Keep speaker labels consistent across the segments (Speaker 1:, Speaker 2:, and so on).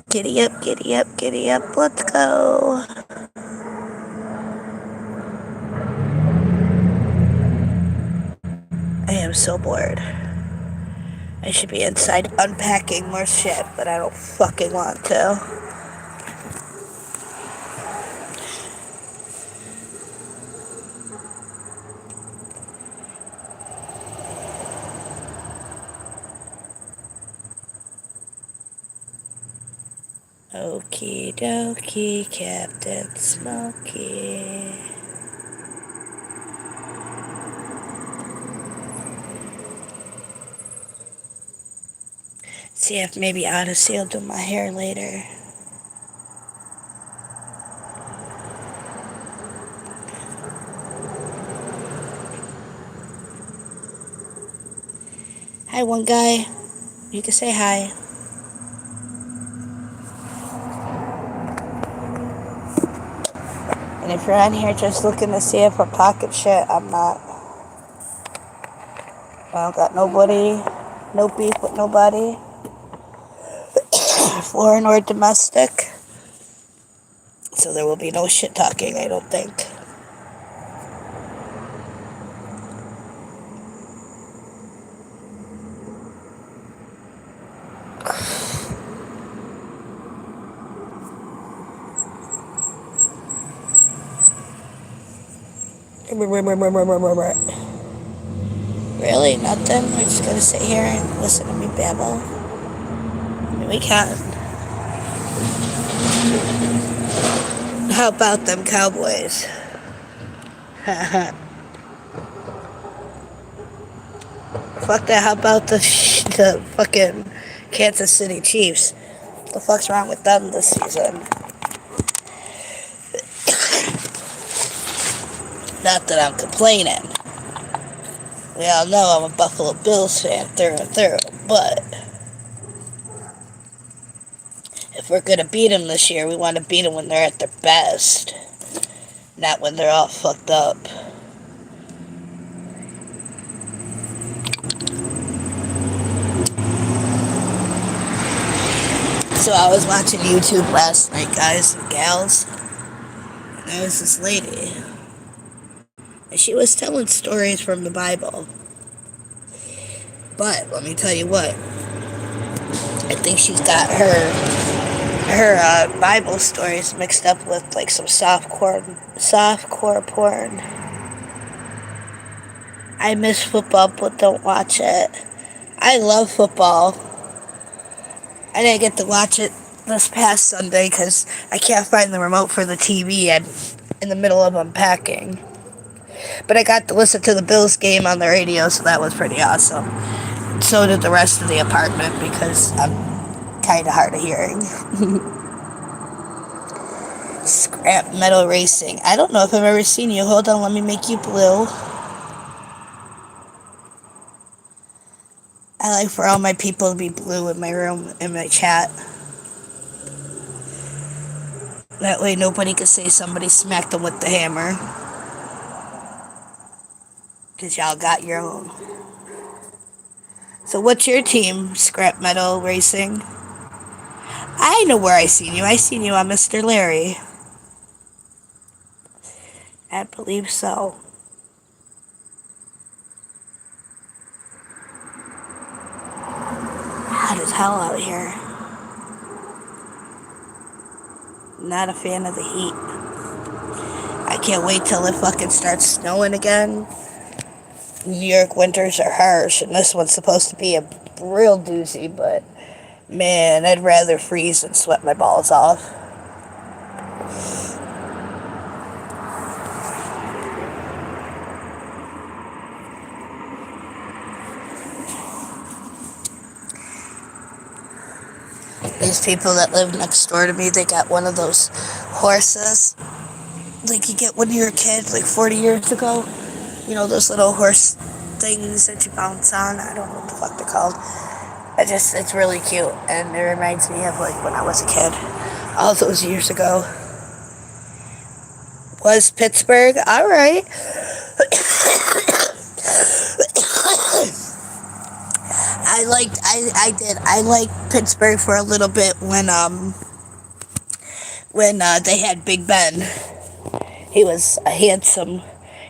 Speaker 1: Giddy up, giddy up, giddy up, let's go. I am so bored. I should be inside unpacking more shit, but I don't fucking want to. Okie dokie, Captain Smokey. See if maybe Odyssey will do my hair later. Hi, one guy. You can say hi. And if you're on here just looking to see if I'm talking shit, I'm not. I don't got nobody, no beef with nobody, foreign or domestic. So there will be no shit talking, I don't think. Really? Nothing? We're just gonna sit here and listen to me babble? I mean, we can. How about them Cowboys? Fuck that, how about the fucking Kansas City Chiefs? What the fuck's wrong with them this season? Not that I'm complaining. We all know I'm a Buffalo Bills fan through and through, but if we're gonna beat them this year, we want to beat them when they're at their best, not when they're all fucked up. So I was watching YouTube last night, guys and gals, and there was this lady, and she was telling stories from the Bible. But let me tell you what, I think she's got her Bible stories mixed up with like some softcore porn. I miss football, but don't watch it. I love football. I didn't get to watch it this past Sunday because I can't find the remote for the TV. I'm in the middle of unpacking. But I got to listen to the Bills game on the radio, so that was pretty awesome. So did the rest of the apartment because I'm kind of hard of hearing. Scrap metal racing. I don't know if I've ever seen you. Hold on, let me make you blue. I like for all my people to be blue in my room, in my chat. That way nobody can say somebody smacked them with the hammer. Because y'all got your own. So what's your team, Scrap Metal Racing? I know where I seen you. I seen you on Mr. Larry. I believe so. Hot as hell out here. Not a fan of the heat. I can't wait till it fucking starts snowing again. New York winters are harsh, and this one's supposed to be a real doozy, but man, I'd rather freeze than sweat my balls off. These people that live next door to me, they got one of those horses like you get when you're a kid, like 40 years ago. You know, those little horse things that you bounce on. I don't know what the fuck they're called. It's really cute, and it reminds me of like when I was a kid, all those years ago. Was Pittsburgh? All right. I liked Pittsburgh for a little bit when they had Big Ben. He was a handsome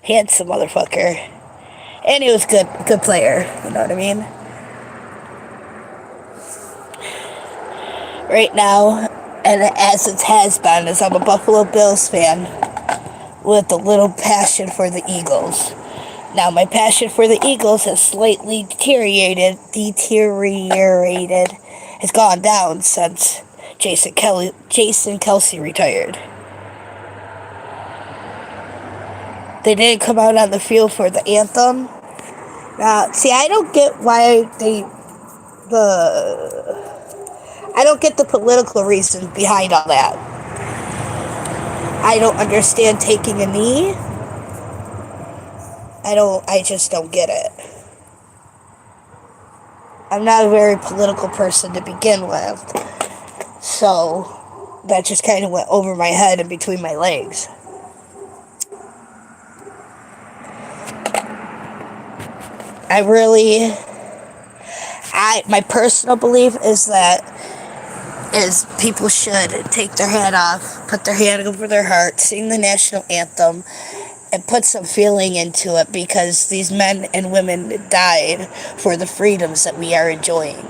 Speaker 1: motherfucker, and he was good player. You know what I mean? Right now, and as it has been, is I'm a Buffalo Bills fan with a little passion for the Eagles. Now, my passion for the Eagles has slightly deteriorated, has gone down since Jason Kelsey retired. They didn't come out on the field for the anthem. Now, see, I don't get the political reasons behind all that. I don't understand taking a knee. I just don't get it. I'm not a very political person to begin with. So, that just kind of went over my head and between my legs. My personal belief is people should take their hat off, put their hand over their heart, sing the national anthem, and put some feeling into it, because these men and women died for the freedoms that we are enjoying.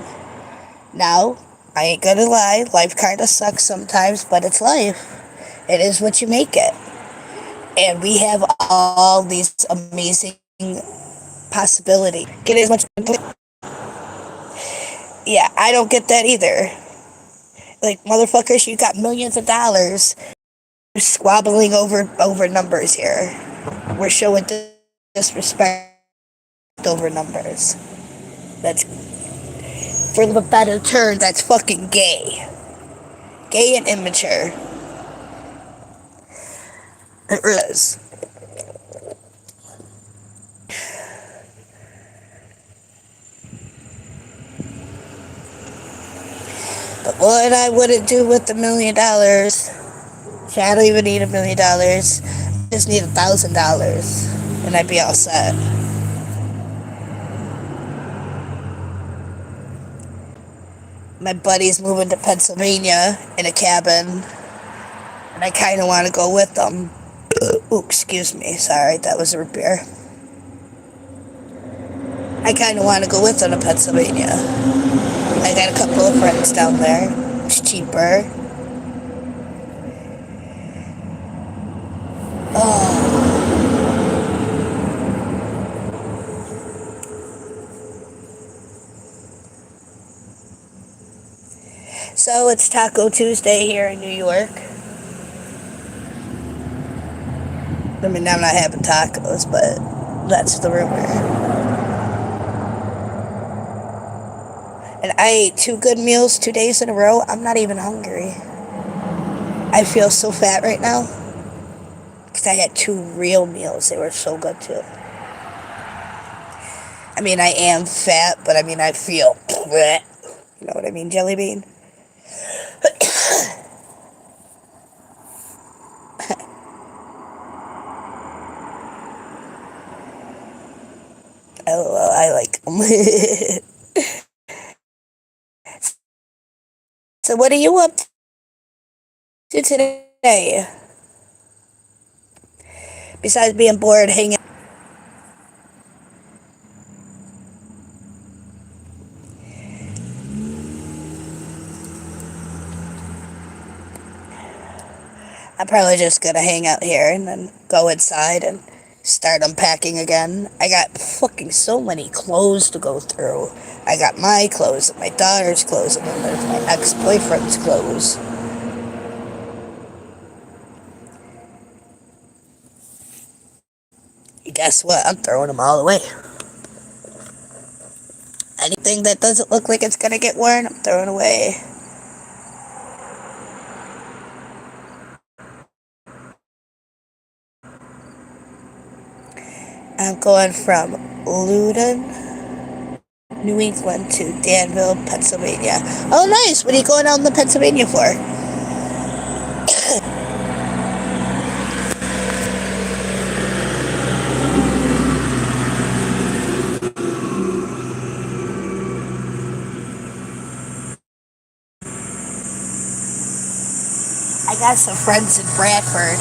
Speaker 1: Now, I ain't gonna lie, life kind of sucks sometimes, but it's life. It is what you make it. And we have all these amazing possibilities. Get as much. Yeah, I don't get that either. Like, motherfuckers, you got millions of dollars. You're squabbling over numbers here. We're showing disrespect over numbers. That's, for the better term, that's fucking gay. Gay and immature. It really is. But what I wouldn't do with $1 million, I don't even need $1 million. I just need $1,000, and I'd be all set. My buddy's moving to Pennsylvania in a cabin, and I kind of want to go with them. Ooh, excuse me. Sorry, that was a root beer. I kind of want to go with them to Pennsylvania. I got a couple of friends down there. It's cheaper. Oh. So it's Taco Tuesday here in New York. I mean, I'm not having tacos, but that's the rumor. And I ate 2 good meals 2 days in a row. I'm not even hungry. I feel so fat right now because I had 2 real meals. They were so good too. I mean, I am fat, but I mean, I feel bleh. You know what I mean, Jelly Bean? Oh, I like them. So what are you up to today? Besides being bored, hanging. I'm probably just gonna hang out here and then go inside and start unpacking again. I got fucking so many clothes to go through. I got my clothes and my daughter's clothes, and then there's my ex-boyfriend's clothes. And guess what? I'm throwing them all away. Anything that doesn't look like it's gonna get worn, I'm throwing away. I'm going from Loudoun, New England to Danville, Pennsylvania. Oh, nice. What are you going out in the Pennsylvania for? I got some friends in Bradford.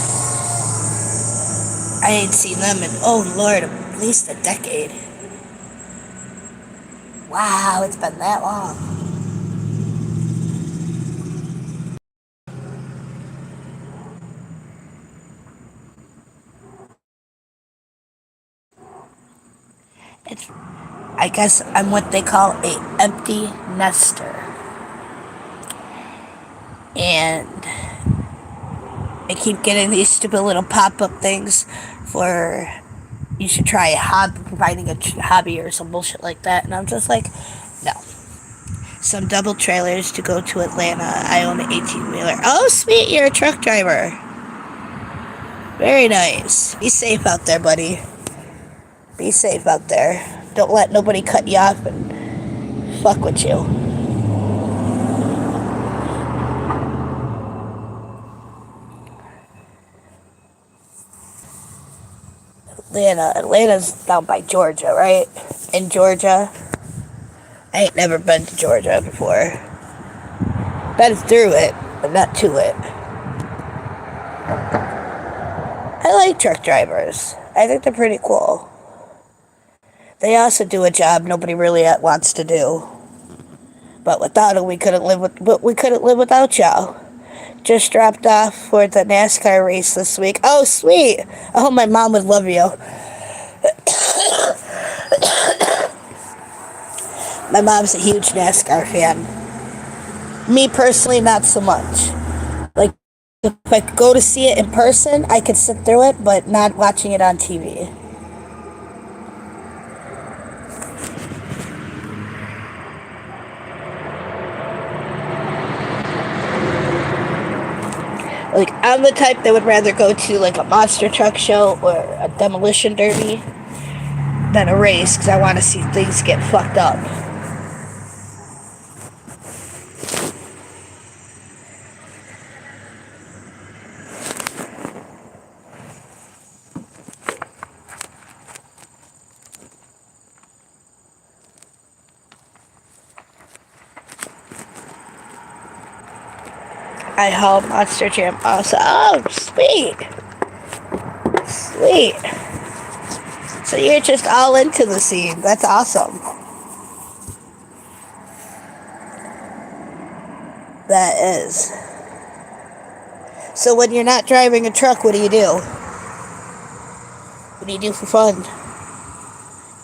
Speaker 1: I ain't seen them in, oh Lord, at least a decade. Wow, it's been that long. It's, I guess I'm what they call a empty nester. And I keep getting these stupid little pop-up things for you should try a hobby, providing a hobby or some bullshit like that. And I'm just like, no. Some double trailers to go to Atlanta. I own an 18-wheeler. Oh, sweet, you're a truck driver. Very nice. Be safe out there, buddy. Be safe out there. Don't let nobody cut you off and fuck with you. Atlanta's down by Georgia, right? In Georgia. I ain't never been to Georgia before. Been through it, but not to it. I like truck drivers. I think they're pretty cool. They also do a job nobody really wants to do. But without them, we couldn't live without y'all. Just dropped off for the NASCAR race this week. Oh, sweet! I hope my mom would love you. My mom's a huge NASCAR fan. Me personally, not so much. Like, if I could go to see it in person, I could sit through it, but not watching it on TV. Like, I'm the type that would rather go to, like, a monster truck show or a demolition derby than a race, because I want to see things get fucked up. I haul Monster Jam also. Oh, sweet. Sweet. So you're just all into the scene. That's awesome. That is. So when you're not driving a truck, what do you do? What do you do for fun?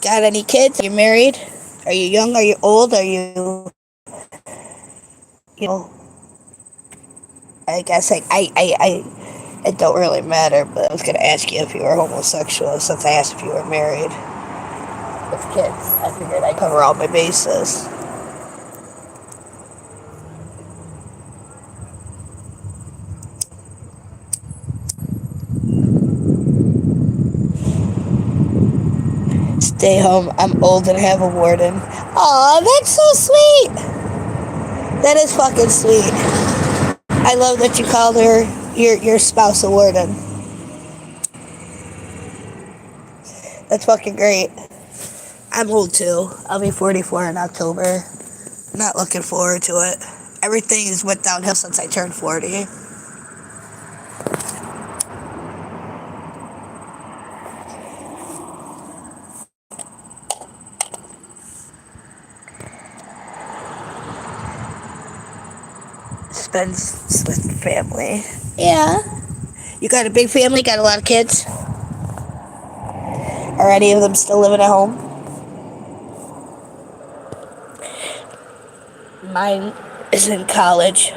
Speaker 1: Got any kids? Are you married? Are you young? Are you old? Are you, you know, I guess it don't really matter, but I was going to ask you if you were homosexual since I asked if you were married with kids. I figured I'd cover all my bases. Stay home. I'm old and have a warden. Aw, that's so sweet. That is fucking sweet. I love that you called her your spouse a warden. That's fucking great. I'm old too. I'll be 44 in October. Not looking forward to it. Everything has went downhill since I turned 40. Spends with family. Yeah. You got a big family? Got a lot of kids? Are any of them still living at home? Mine is in college.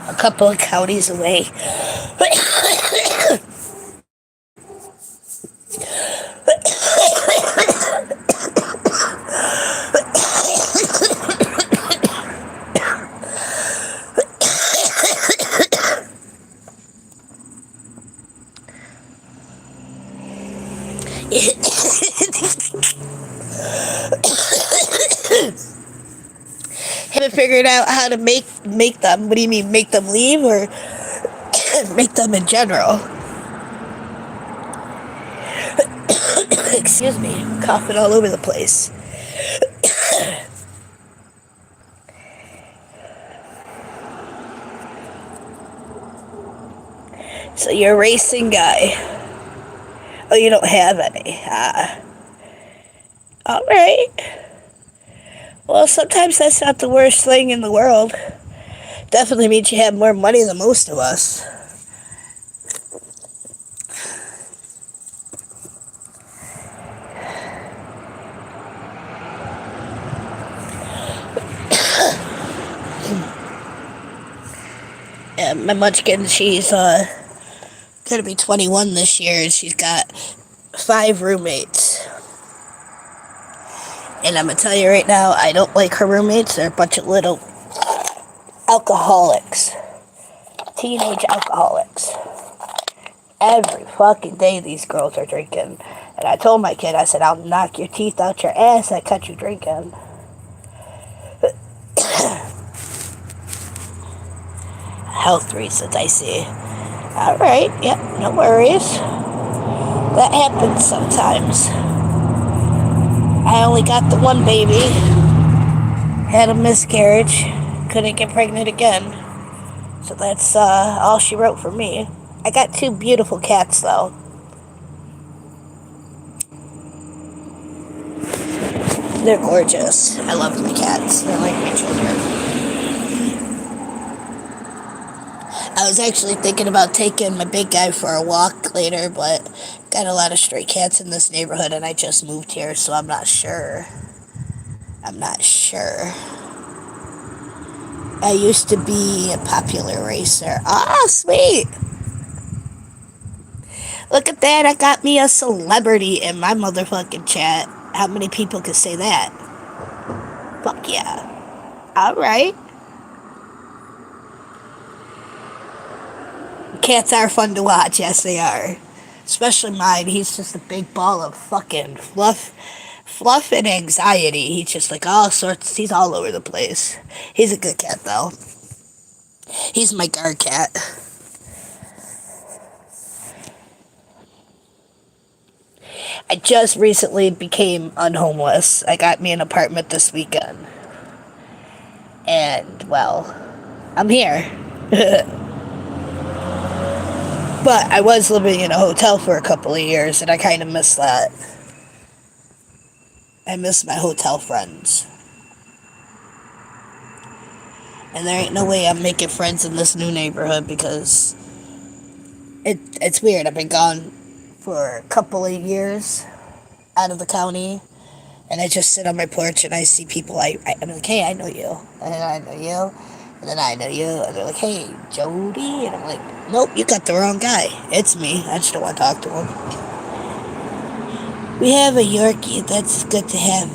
Speaker 1: A couple of counties away. Haven't figured out how to make them. What do you mean, make them leave or make them in general? Excuse me, I'm coughing all over the place. So you're a racing guy. Oh, you don't have any. Alright. Well, sometimes that's not the worst thing in the world. Definitely means you have more money than most of us. Yeah, my munchkin, she's gonna be 21 this year, and she's got 5 roommates. And I'm gonna tell you right now, I don't like her roommates. They're a bunch of little alcoholics. Teenage alcoholics. Every fucking day these girls are drinking. And I told my kid, I said, I'll knock your teeth out your ass. I cut you drinking. Health reasons, I see. Alright, yep, no worries. That happens sometimes. I only got the one baby. Had a miscarriage. Couldn't get pregnant again. So that's all she wrote for me. I got 2 beautiful cats, though. They're gorgeous. I love my cats. They're like my children. I was actually thinking about taking my big guy for a walk later, but got a lot of stray cats in this neighborhood, and I just moved here, so I'm not sure. I'm not sure. I used to be a popular racer. Ah, sweet! Look at that, I got me a celebrity in my motherfucking chat. How many people could say that? Fuck yeah. Alright. Cats are fun to watch, yes they are. Especially mine, he's just a big ball of fucking fluff and anxiety. He's just like all sorts, he's all over the place. He's a good cat though. He's my guard cat. I just recently became unhomeless. I got me an apartment this weekend. And, well, I'm here. But I was living in a hotel for a couple of years, and I kind of miss that. I miss my hotel friends. And there ain't no way I'm making friends in this new neighborhood because it's weird. I've been gone for a couple of years out of the county, and I just sit on my porch and I see people. I'm like, hey, I know you, and then I know you, and then I know you, and they're like, hey, Jody, and I'm like, nope, you got the wrong guy. It's me. I just don't want to talk to him. We have a Yorkie. That's good to have.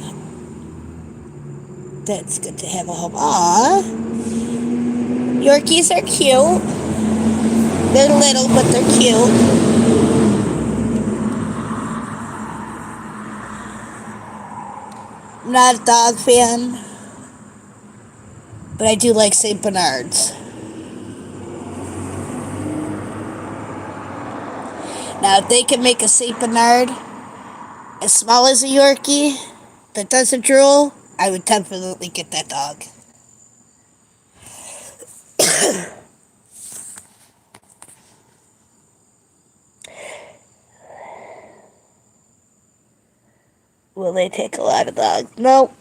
Speaker 1: That's good to have a home. Aww, Yorkies are cute. They're little, but they're cute. I'm not a dog fan, but I do like St. Bernards. Now, if they can make a St. Bernard as small as a Yorkie that doesn't drool, I would definitely get that dog. Will they take a lot of dogs? No.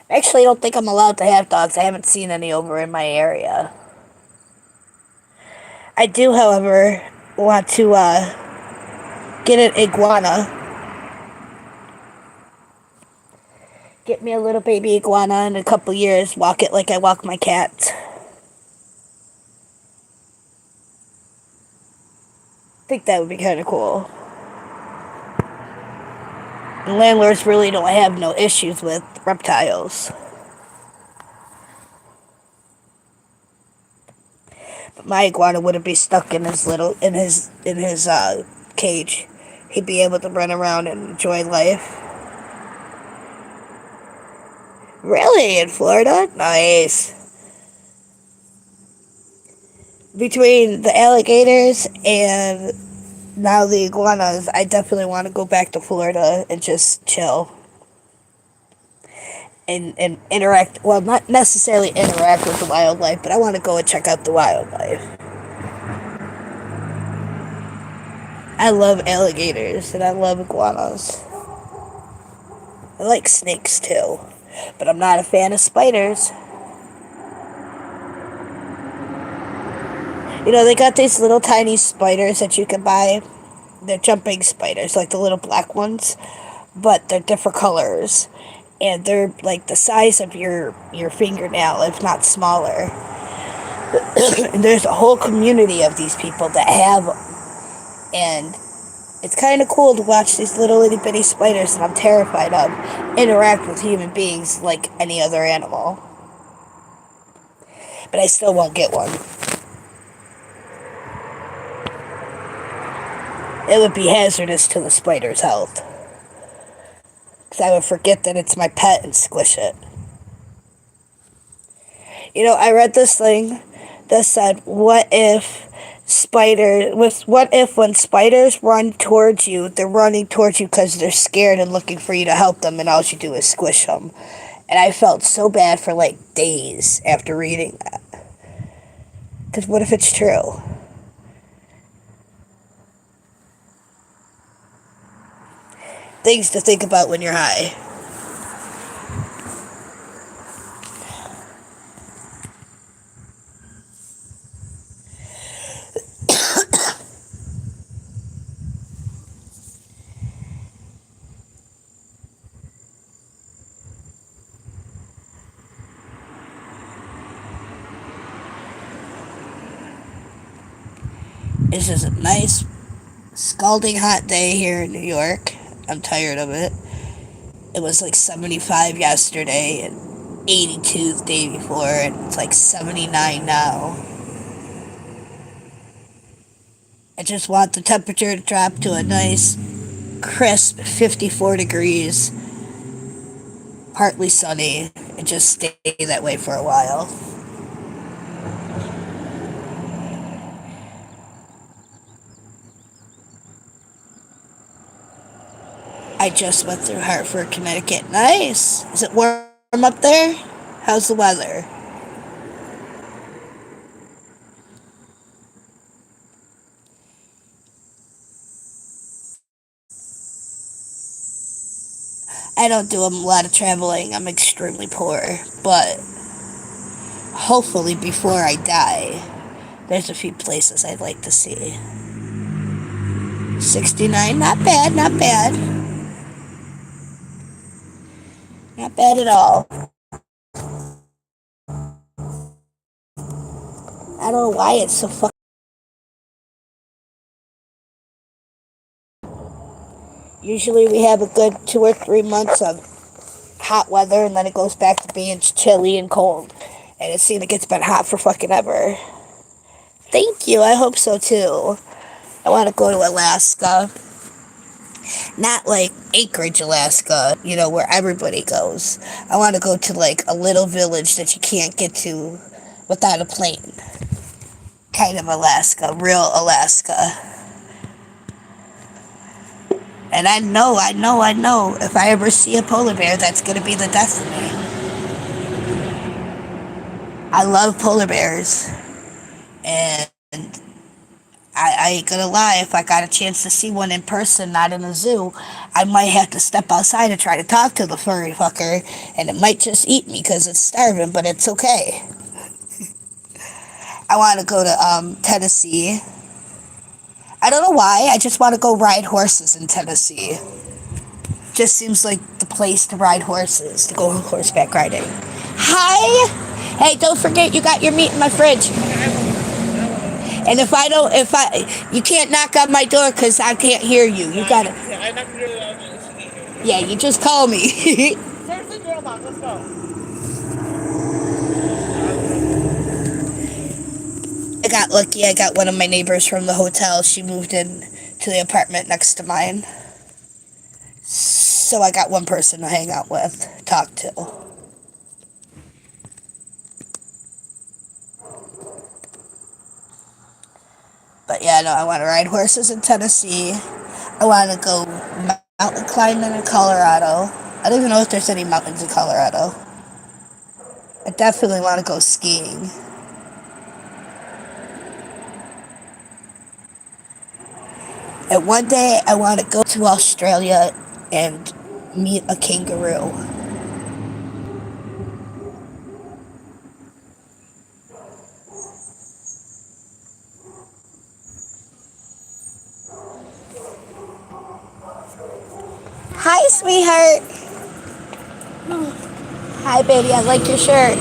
Speaker 1: Actually, I don't think I'm allowed to have dogs. I haven't seen any over in my area. I do, however, want to get an iguana. Get me a little baby iguana in a couple years. Walk it like I walk my cat. I think that would be kind of cool. And landlords really don't have no issues with reptiles. But my iguana wouldn't be stuck in his cage. He'd be able to run around and enjoy life. Really? In Florida? Nice. Between the alligators and now the iguanas, I definitely want to go back to Florida and just chill. And interact, well, not necessarily interact with the wildlife, but I want to go and check out the wildlife. I love alligators and I love iguanas. I like snakes too, but I'm not a fan of spiders. You know, they got these little tiny spiders that you can buy. They're jumping spiders, like the little black ones, but they're different colors. And they're like the size of your fingernail, if not smaller. And there's a whole community of these people that have them. And it's kind of cool to watch these little itty bitty spiders that I'm terrified of interact with human beings like any other animal. But I still won't get one. It would be hazardous to the spider's health. Because I would forget that it's my pet and squish it. You know, I read this thing that said, what if when spiders run towards you, they're running towards you because they're scared and looking for you to help them, and all you do is squish them. And I felt so bad for like days after reading that. Because what if it's true? Things to think about when you're high. It's just a nice, scalding hot day here in New York. I'm tired of it. It was like 75 yesterday and 82 the day before, and it's like 79 now. I just want the temperature to drop to a nice, crisp 54 degrees, partly sunny, and just stay that way for a while. I just went through Hartford, Connecticut. Nice. Is it warm up there? How's the weather? I don't do a lot of traveling. I'm extremely poor. But hopefully, before I die, there's a few places I'd like to see. 69, not bad, not bad. Not bad at all. I don't know why it's so fucking. Usually we have a good 2 or 3 months of hot weather, and then it goes back to being chilly and cold. And it seems like it's been hot for fucking ever. Thank you. I hope so too. I want to go to Alaska. Not like Anchorage, Alaska, you know, where everybody goes. I want to go to like a little village that you can't get to without a plane. Kind of Alaska, real Alaska. And I know, if I ever see a polar bear, that's going to be the death of me. I love polar bears. And I ain't gonna lie, if I got a chance to see one in person, not in a zoo, I might have to step outside and try to talk to the furry fucker, and it might just eat me because it's starving, but it's okay. I want to go to Tennessee. I don't know why, I just want to go ride horses in Tennessee. Just seems like the place to ride horses, to go horseback riding. Hi! Hey, don't forget you got your meat in my fridge. And you can't knock on my door because I can't hear you. You gotta. Yeah, you just call me. Seriously, girl, Mom, let's go. I got lucky. I got one of my neighbors from the hotel. She moved in to the apartment next to mine. So I got one person to hang out with, talk to. But yeah, no, I want to ride horses in Tennessee. I want to go mountain climbing in Colorado. I don't even know if there's any mountains in Colorado. I definitely want to go skiing. And one day I want to go to Australia and meet a kangaroo. Hi, sweetheart. Hi, baby. I like your shirt.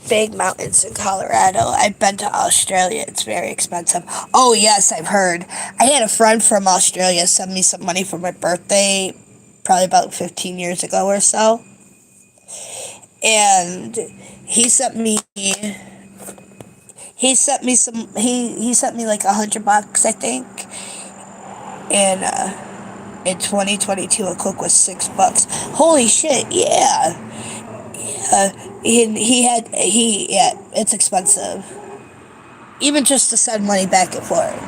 Speaker 1: Big mountains in Colorado. I've been to Australia. It's very expensive. Oh, yes, I've heard. I had a friend from Australia send me some money for my birthday, probably about 15 years ago or so. And he sent me he sent me like $100, I think. And in 2022 a cook was $6. Holy shit, yeah. Uh, yeah, it's expensive. Even just to send money back and forth.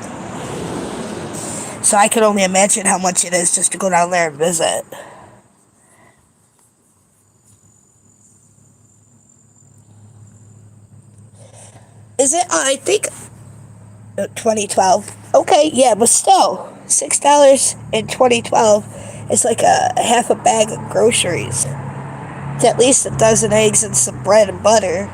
Speaker 1: So I could only imagine how much it is just to go down there and visit. Is it? I think 2012. Okay, yeah, but still, $6 in 2012 is like a half a bag of groceries. It's at least a dozen eggs and some bread and butter.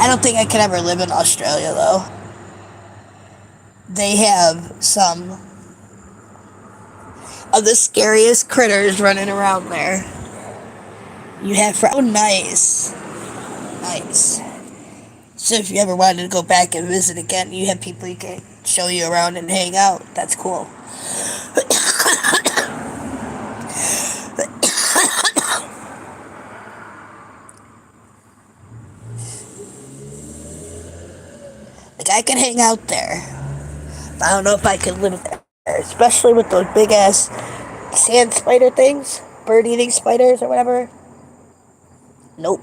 Speaker 1: I don't think I could ever live in Australia though. They have some of the scariest critters running around there. You have oh nice, nice. So if you ever wanted to go back and visit again, you have people you can show you around and hang out. That's cool. Like I could hang out there. I don't know if I could live there, especially with those big ass sand spider things, bird eating spiders or whatever. Nope,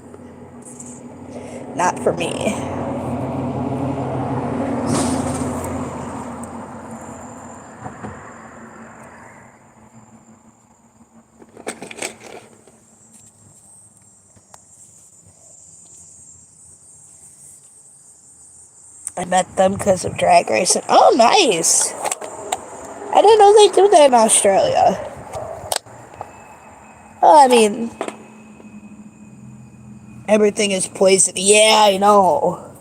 Speaker 1: not for me. I met them because of drag racing. Oh, nice. I didn't know they do that in Australia. Well, I mean, everything is poison. Yeah, I know.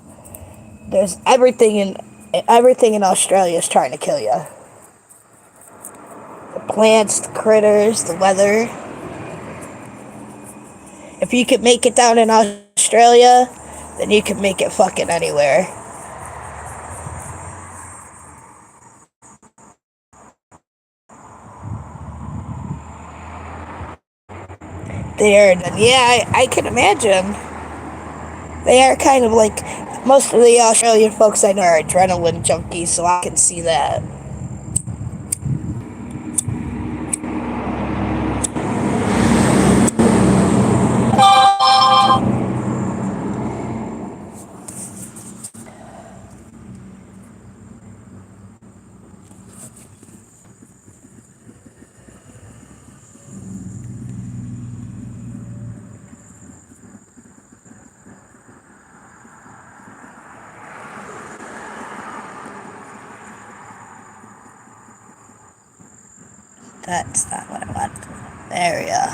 Speaker 1: There's everything in Australia is trying to kill you. The plants, the critters, the weather. If you could make it down in Australia, then you can make it fucking anywhere. There, yeah, I can imagine. They are kind of like most of the Australian folks I know are adrenaline junkies, so I can see that. That's not what I want. There we go.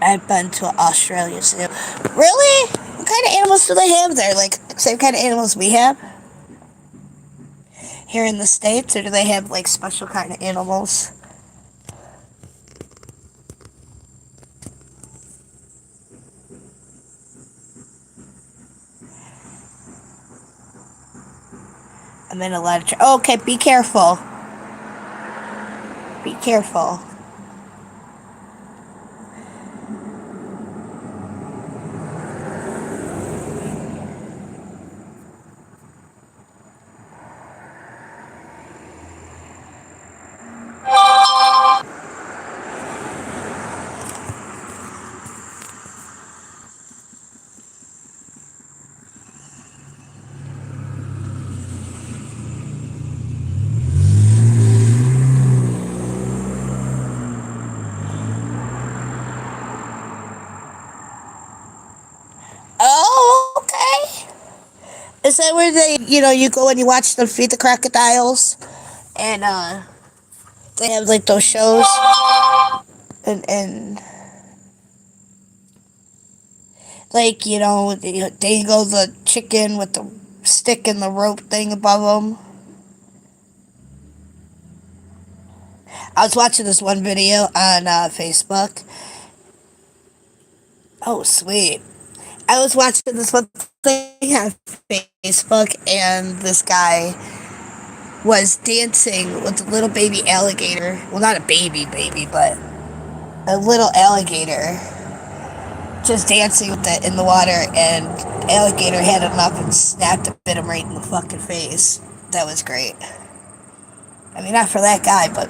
Speaker 1: I've been to Australia too. Really? What kind of animals do they have there? Like, same kind of animals we have here in the States? Or do they have, like, special kind of animals? in a lot of trouble. Okay, be careful. Be careful. Oh, okay. Is that where you go and you watch them feed the crocodiles? And, they have, like, those shows? And like, they go the chicken with the stick and the rope thing above them. I was watching this one video on Facebook. Oh, sweet. I was watching this one thing on Facebook, and this guy was dancing with a little baby alligator. Well, not a baby, but a little alligator. Just dancing with it in the water, and the alligator had enough and snapped and bit him right in the fucking face. That was great. I mean, not for that guy, but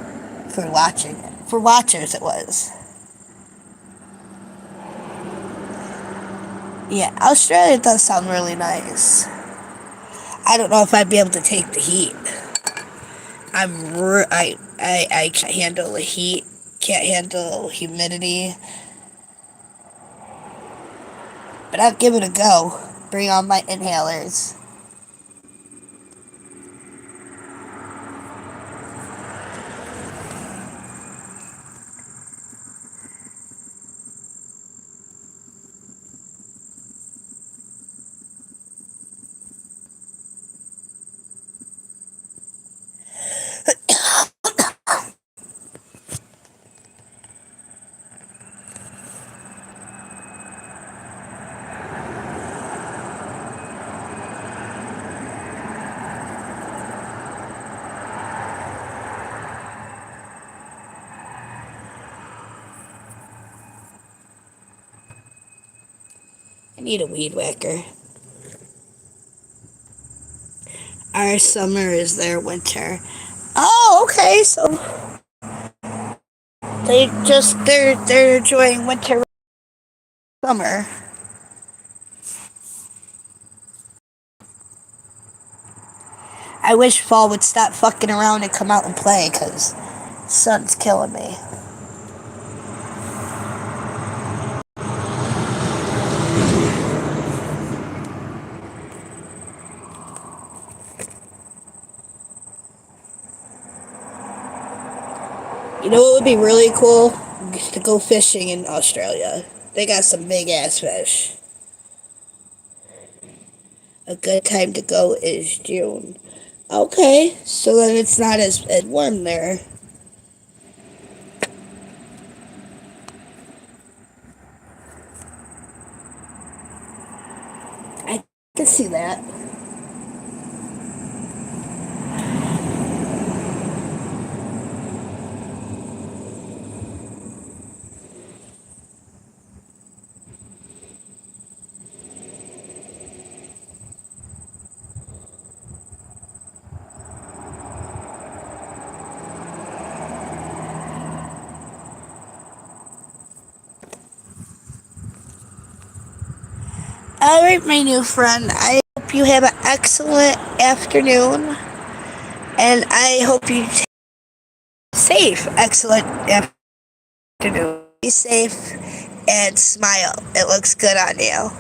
Speaker 1: for watching it. For watchers, it was. Yeah, Australia does sound really nice. I don't know if I'd be able to take the heat. I can't handle the heat. Can't handle humidity. But I'll give it a go. Bring on my inhalers. I need a weed whacker. Our summer is their winter. Oh, okay. So they're enjoying winter, summer. I wish fall would stop fucking around and come out and play, cause sun's killing me. You know what would be really cool? To go fishing in Australia. They got some big ass fish. A good time to go is June. Okay, so then it's not as warm there. I can see that. Alright, my new friend, I hope you have an excellent afternoon, and I hope you take safe, excellent afternoon. Be safe and smile. It looks good on you.